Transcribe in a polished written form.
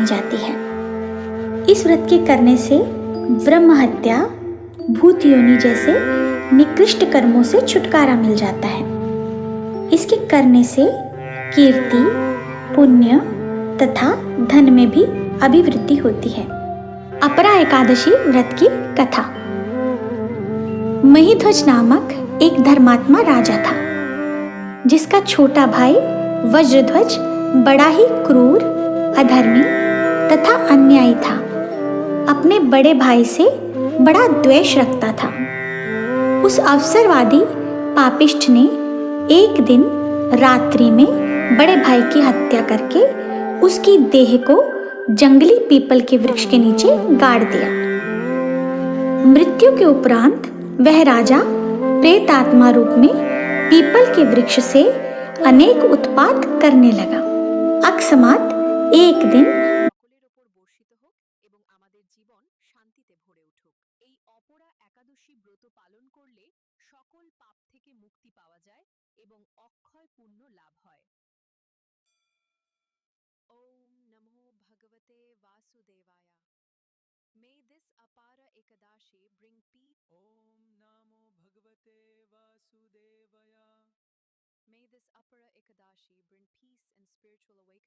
जाती है। इस व्रत के करने से ब्रह्म हत्या, भूत योनि जैसे निकृष्ट कर्मों से छुटकारा मिल जाता है। इसके करने से कीर्ति, पुण्य तथा धन में भी अभिवृद्धि होती है। अपरा एकादशी व्रत की कथा। महिध्वज नामक एक धर्मात्मा राजा था, जिसका छोटा भाई वज्रध्वज बड़ा ही क्रूर, अधर्मी तथा अन्यायी था। अपने बड़े भाई से बड़ा द्वेष रखता था। उस अवसरवादी पापिष्ठ ने एक दिन रात्रि में बड़े भाई की हत्या करके उसकी देह को जंगली पीपल के वृक्ष के नीचे गाड़ दिया। मृत्यु के उपरांत वह राजा प्रेत आत्मा रूप में पीपल के वृक्ष से अनेक उत्पात करने लगा। अकस्मात एक दिन সকলের ওপর বর্ষিত হোক এবং আমাদের জীবন শান্তিতে ভরে উঠুক। এই অপরা একাদশী ব্রত পালন করলে সকল পাপ থেকে মুক্তি পাওয়া যায় এবং অক্ষয় পুণ্য লাভ হয়। ওম নমো ভগবতে वासुदेवाय। May this Apara Ekadashi bring peace. Om Namo Bhagavate Vasudevaya. May this Apara Ekadashi bring peace and spiritual awakening.